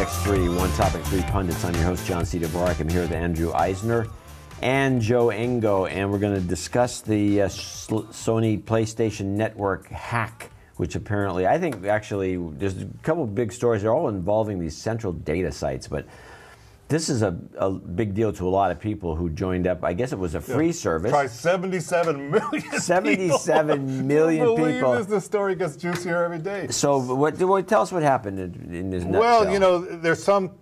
X3, One Topic, Three Pundits. I'm your host, John C. Dvorak. I'm here with Andrew Eisner and Joe Engo, and we're going to discuss the Sony PlayStation Network hack, which apparently, I think actually, there's a couple of big stories. They're all involving these central data sites, but this is a big deal to a lot of people who joined up. I guess it was a free service. Try 77 million 77 million people. The story gets juicier every day. So tell us what happened in this nutshell. Well, you know, there's some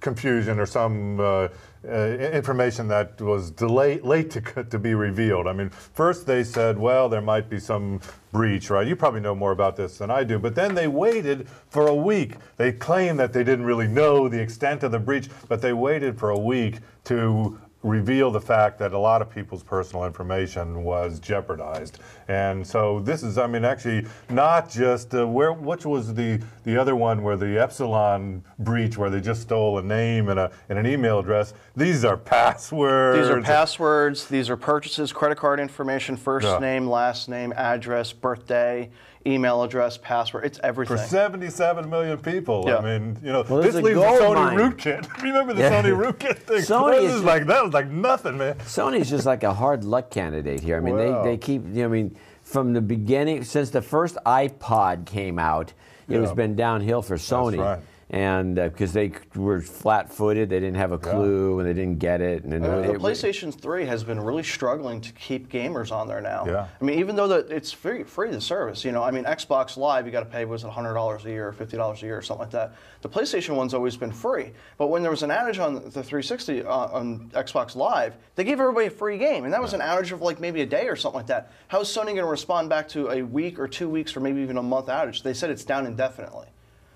confusion or some information that was late to be revealed. I mean, first they said, well, there might be some breach, right? You probably know more about this than I do. But then they waited for a week. They claimed that they didn't really know the extent of the breach, but they waited for a week to reveal the fact that a lot of people's personal information was jeopardized. And so this is, I mean, actually not just which was the other one where the Epsilon breach, where they just stole a name and an email address. These are passwords. These are passwords. These are purchases, credit card information, first name, last name, address, birthday, email address, password. It's everything. For 77 million people. Yeah. I mean, you know, well, this leaves the Sony rootkit. Remember the Sony rootkit thing? That was like nothing, man. Sony's just like a hard luck candidate here. I mean, they keep, you know, I mean, from the beginning, since the first iPod came out, it has been downhill for Sony. That's right. And because they were flat-footed, they didn't have a clue, and they didn't get it. And the PlayStation 3 has been really struggling to keep gamers on there now. Yeah. I mean, even though it's free the service, you know, I mean, Xbox Live, you got to pay, was it $100 a year, or $50 a year, or something like that. The PlayStation one's always been free. But when there was an outage on the 360 on Xbox Live, they gave everybody a free game, and that was an outage of like maybe a day or something like that. How is Sony going to respond back to a week or 2 weeks or maybe even a month outage? They said it's down indefinitely.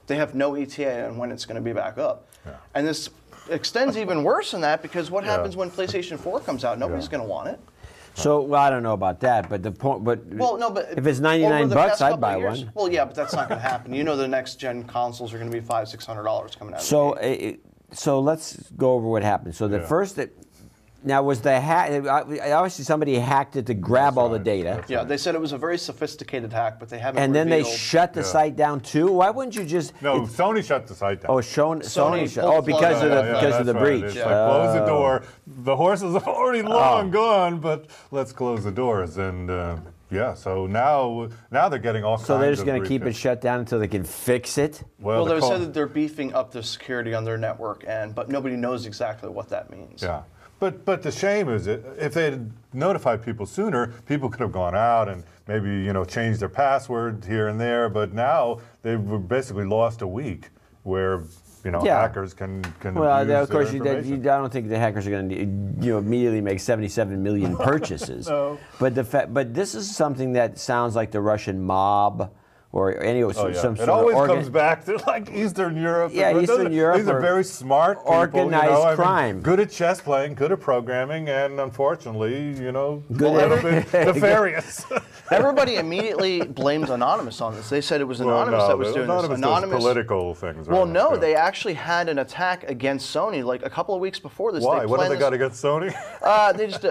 They have no ETA on when it's going to be back up. Yeah. And this extends even worse than that, because what happens when PlayStation 4 comes out? Nobody's going to want it. So, well, I don't know about that, but the point, but if it's $99, I'd buy one. Well, yeah, but that's not going to happen. You know, the next gen consoles are going to be $500-600 coming out. So let's go over what happened. So the first now was the hack. Obviously, somebody hacked it to grab all the data. Yeah, they said it was a very sophisticated hack, but they haven't. And then they shut the site down too. Why wouldn't you just? No, Sony shut the site down. Oh, Sony shut. Oh, because of the breach. It's like close the door. The horses are already long gone, but let's close the doors. And so now they're getting all kinds of. So they're just going to keep it shut down until they can fix it. Well, they said that they're beefing up the security on their network, but nobody knows exactly what that means. Yeah. But the shame is if they had notified people sooner, people could have gone out and maybe, you know, changed their password here and there. But now they've basically lost a week where, you know, hackers can well, abuse of course, their I don't think the hackers are going to, you know, immediately make 77 million purchases. No. But this is something that sounds like the Russian mob. Or some sort it always of comes back to like Eastern Europe. Yeah, Eastern Europe. These are very smart people, organized crime. Good at chess playing, good at programming, and unfortunately, you know, a little bit nefarious. Everybody immediately blames Anonymous on this. They said it was Anonymous that was doing this. Anonymous does political things. Well, no, they actually had an attack against Sony like a couple of weeks before this. Why? What have they got against Sony?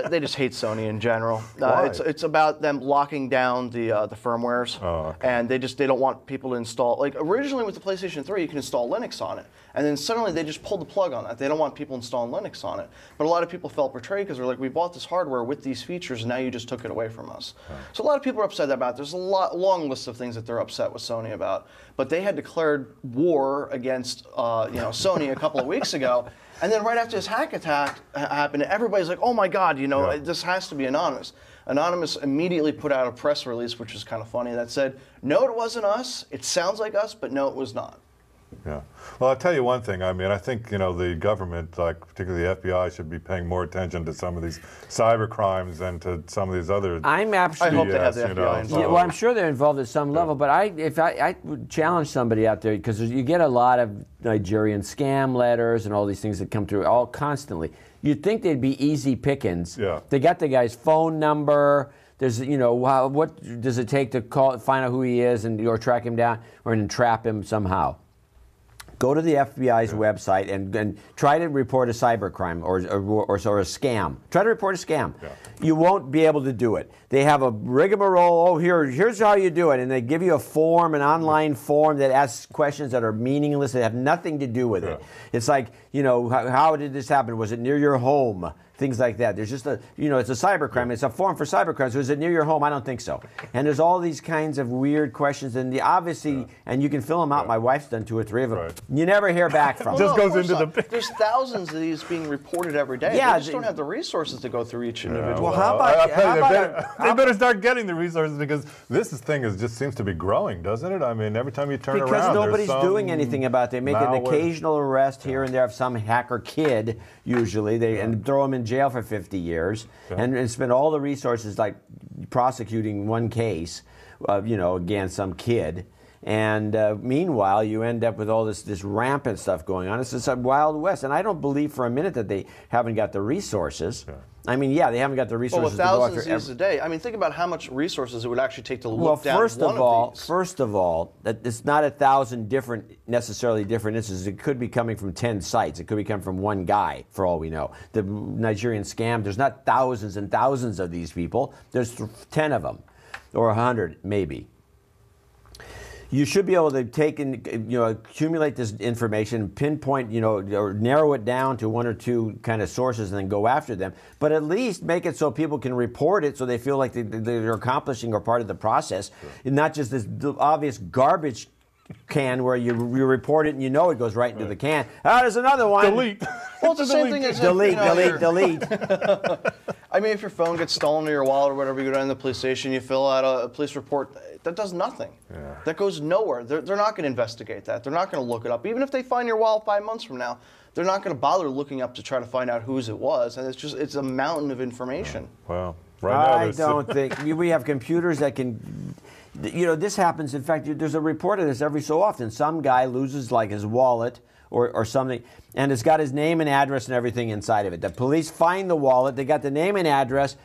They just hate Sony in general. Why? It's about them locking down the firmwares, and they don't want people to install. Like originally with the PlayStation 3, you can install Linux on it, and then suddenly they just pulled the plug on that. They don't want people installing Linux on it. But a lot of people felt betrayed because they're like, we bought this hardware with these features, and now you just took it away from us. So a lot of people are upset about it. There's a long list of things that they're upset with Sony about. But they had declared war against Sony a couple of weeks ago. And then right after this hack attack happened, everybody's like, oh my God, this has to be Anonymous. Anonymous immediately put out a press release, which was kind of funny, that said, no, it wasn't us. It sounds like us, but no, it was not. Yeah. Well, I'll tell you one thing. I mean, I think, the government, like particularly the FBI, should be paying more attention to some of these cyber crimes and to some of these other I hope they have the FBI involved. Yeah, well, I'm sure they're involved at some level, but I would challenge somebody out there, because you get a lot of Nigerian scam letters and all these things that come through all constantly. You'd think they'd be easy pickings. Yeah. They got the guy's phone number. There's, what does it take to find out who he is or track him down or entrap him somehow? Go to the FBI's website and try to report a cybercrime or a scam. Try to report a scam. Yeah. You won't be able to do it. They have a rigmarole. Oh, here's how you do it, and they give you a form, an online form that asks questions that are meaningless. That have nothing to do with it. It's like, you know, how did this happen? Was it near your home? Things like that. There's just a, you know, it's a cybercrime. It's a form for cybercrime. So is it near your home? I don't think so. And there's all these kinds of weird questions, and obviously, and you can fill them out. My wife's done 2 or 3 of them. Right. You never hear back from them. Just goes into the. There's thousands of these being reported every day. Yeah, they just don't have the resources to go through each individual. Well, how about they better start getting the resources, because this thing just seems to be growing, doesn't it? I mean, every time you turn around, because nobody's doing anything about it. They make an occasional arrest here and there of some hacker kid, usually, and throw him in jail for 50 years, and spend all the resources like prosecuting one case, you know, against some kid. And meanwhile, you end up with all this rampant stuff going on. It's just a Wild West, and I don't believe for a minute that they haven't got the resources. I mean, yeah, they haven't got the resources well, to go after thousands of these a day. I mean, think about how much resources it would actually take to look down first one of these. First of all, that it's not 1,000 necessarily different instances. It could be coming from 10 sites. It could be coming from one guy, for all we know. The Nigerian scam, there's not thousands and thousands of these people. There's 10 of them, or 100 maybe. You should be able to take and, you know, accumulate this information, pinpoint, you know, or narrow it down to 1 or 2 kind of sources, and then go after them. But at least make it so people can report it, so they feel like they're accomplishing or part of the process, and not just this obvious garbage can where you report it and you know it goes right into the can. Ah, there's another one. Delete. Well, it's the same thing as delete, delete. delete. I mean, if your phone gets stolen or your wallet or whatever, you go down to the police station, you fill out a police report. That does nothing. That goes nowhere. They're not going to investigate that. They're not going to look it up. Even if they find your wallet 5 months from now, they're not going to bother looking up to try to find out whose it was. And it's a mountain of information. Well, right now I don't think we have computers that can. You know, this happens. In fact, there's a report of this every so often. Some guy loses like his wallet or something, and it's got his name and address and everything inside of it. The police find the wallet. They got the name and address.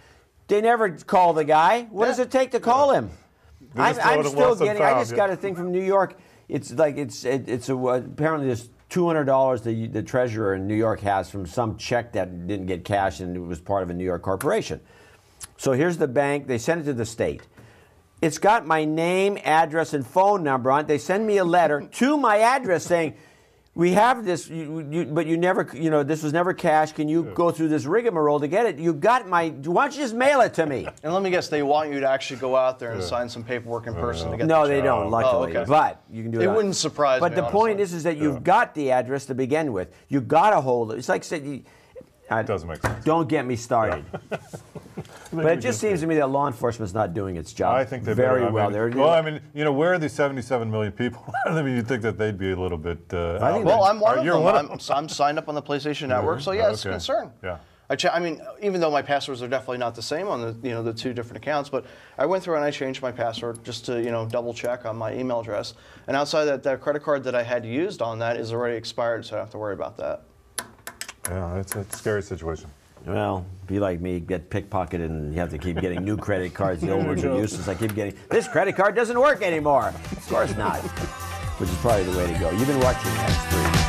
They never call the guy. What does it take to call him? I'm still getting. I just got a thing from New York. It's like apparently there's $200 the treasurer in New York has from some check that didn't get cashed, and it was part of a New York corporation. So here's the bank. They sent it to the state. It's got my name, address, and phone number on it. They send me a letter to my address saying, we have this, but you never, you know, this was never cashed. Can you go through this rigmarole to get it? You got my, why don't you just mail it to me? And let me guess, they want you to actually go out there and sign some paperwork in person to get No, the they check. don't, luckily. Okay. But you can do it. It wouldn't surprise me, But the point is that you've got the address to begin with. You got to hold it. It's like saying, it doesn't make sense. Don't get me started. But it just seems to me that law enforcement's not doing its job. I think they're very well. Well, I mean, you know, where are these 77 million people? I mean, you'd think that they'd be a little bit. Well, I'm one of them. I'm signed up on the PlayStation Network, so yeah, it's a concern. Yeah. I mean, even though my passwords are definitely not the same on the 2 different accounts, but I went through and I changed my password just to double check on my email address. And outside that credit card that I had used on that is already expired, so I don't have to worry about that. Yeah, it's a scary situation. Well, be like me, get pickpocketed, and you have to keep getting new credit cards. The old ones are useless. I keep getting, this credit card doesn't work anymore. Of course not, which is probably the way to go. You've been watching X3.